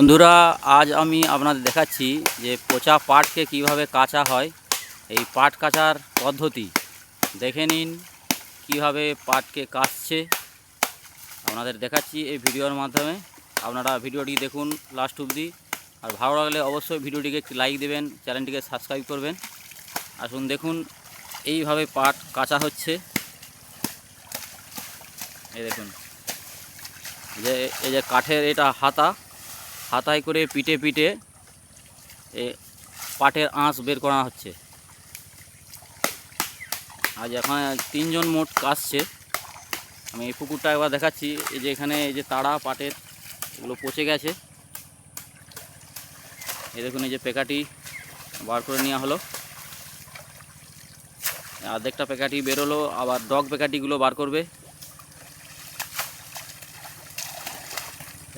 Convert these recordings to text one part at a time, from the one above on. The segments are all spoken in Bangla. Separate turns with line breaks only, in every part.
বন্ধুরা, আজ আমি আপনাদের দেখাচ্ছি যে পচা পাটকে কিভাবে কাঁচা হয়। এই পাট কাচার পদ্ধতি দেখে নিন, কিভাবে পাটকে কাটছে আপনাদের দেখাচ্ছি এই ভিডিওর মাধ্যমে। আপনারা ভিডিওটি দেখুন লাস্ট অবধি, আর ভালো লাগলে অবশ্যই ভিডিওটিকে একটি লাইক দেবেন, চ্যানেলটিকে সাবস্ক্রাইব করবেন। আসুন দেখুন এইভাবে পাট কাঁচা হচ্ছে। এই দেখুন, এই যে কাঠের এটা হাতায় করে পিটে পিটে এ পাটের আঁশ বের করা হচ্ছে। আজ এখানে তিনজন মোট কাটছে। আমি এই পুকুরটা একবার দেখাচ্ছি। এই যে এখানে এই যে তাড়া পাটের এগুলো পচে গেছে। এই দেখুন, এই যে পেকাটি বার করে নেওয়া হলো, অর্ধেকটা পেকাটি বেরোলো, আবার ডগ পেকাটিগুলো বার করবে।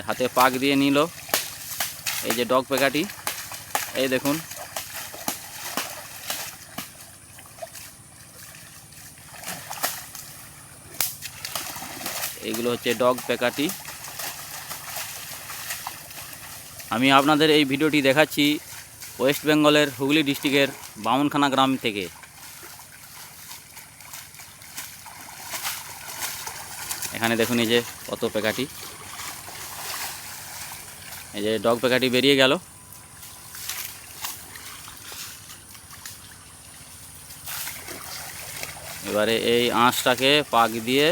হাতে পাক দিয়ে নিল এই যে ডগ পেকাটি। এই দেখুন, এইগুলো হচ্ছে ডগ পেকাটি। আমি আপনাদের এই ভিডিওটি দেখাচ্ছি ওয়েস্ট বেঙ্গলের হুগলি ডিস্ট্রিক্টের বামনখানা গ্রাম থেকে। এখানে দেখুন এই যে কত পেকাটি, এই যে ডগ পেকাটি বেরিয়ে গেল। এবারে এই আঁশটাকে পাক দিয়ে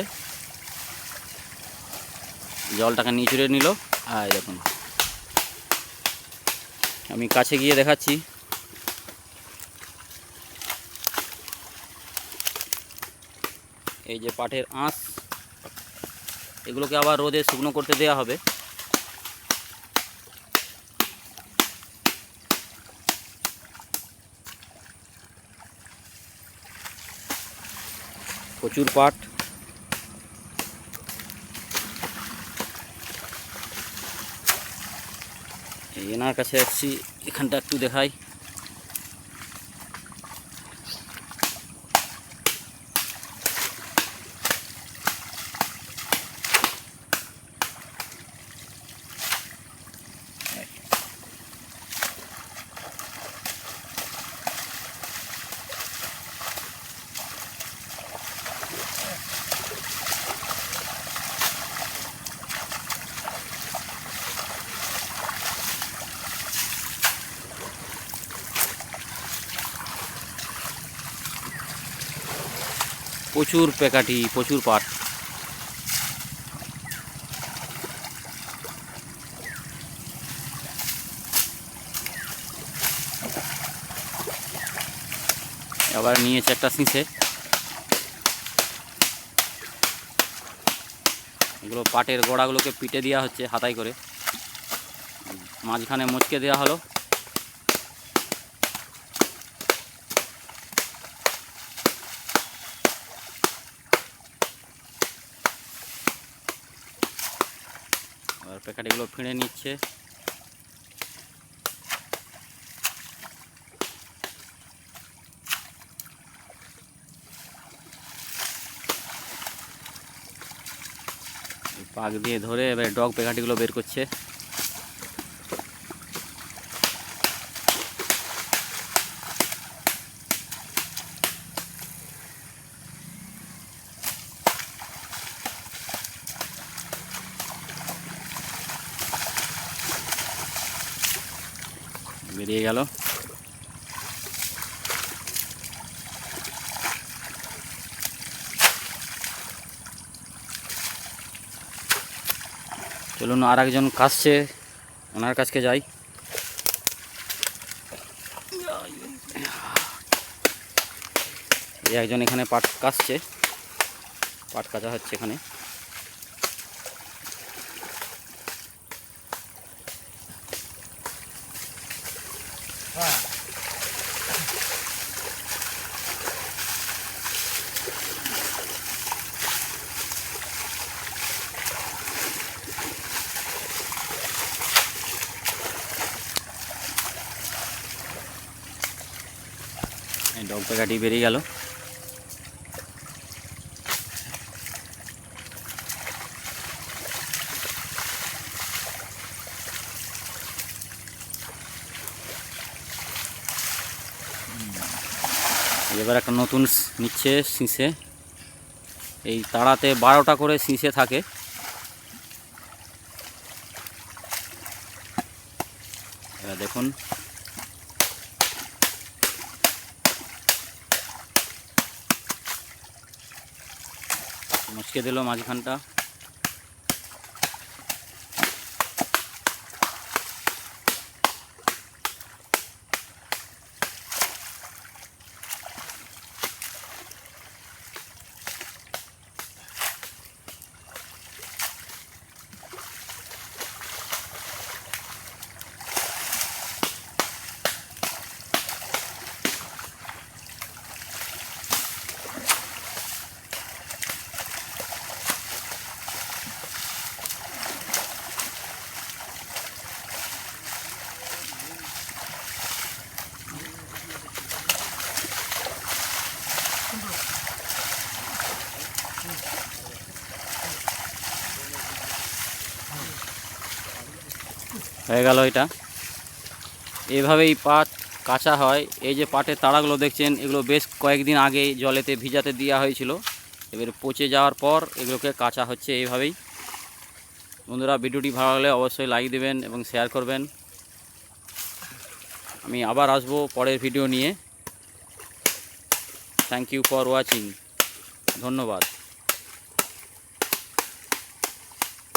জলটাকে নিচড়ে নিল। আর দেখুন, আমি কাছে গিয়ে দেখাচ্ছি। এই যে পাটের আঁশ, এগুলোকে আবার রোদে শুকনো করতে দেওয়া হবে। প্রচুর পাট। এনার কাছে এসেছি, এখানটা একটু দেখাই। প্রচুর পেকাটি, প্রচুর পাট। আবার নিয়েছে একটা শিঁষে। এগুলো পাটের গোড়াগুলোকে পিটে দেওয়া হচ্ছে হাতায় করে, মাঝখানে মুচকে দেওয়া হলো। আর প্যাকেটগুলো ফিরে নিচ্ছে। পাক দিয়ে ধরে এবার ডগ প্যাকেটগুলো বের করছে। বেরিয়ে গেল। চলুন, আর একজন কাশছে, ওনার কাছকে যাই। এই একজন এখানে পাট কাশছে, পাট কাচা হচ্ছে এখানে। ডগ প্যাকেটই বেরিয়ে গেল। এবার একটা নতুন নিচ্ছে শিঁষে। এই তাড়াতে 12টা করে শিঁষে থাকে। এবার দেখুন মুচকে দিল মাঝখানটা। হয়ে গেল এটা। এভাবেই পাট কাঁচা হয়। এই যে পাটের তাড়াগুলো দেখছেন, এগুলো বেশ কয়েকদিন আগে জলেতে ভিজাতে দেওয়া হয়েছিল। এবার পচে যাওয়ার পর এগুলোকে কাঁচা হচ্ছে এইভাবেই। বন্ধুরা, ভিডিওটি ভালো লাগলে অবশ্যই লাইক দেবেন এবং শেয়ার করবেন। আমি আবার আসবো পরের ভিডিও নিয়ে। Thank you for watching. ধন্যবাদ।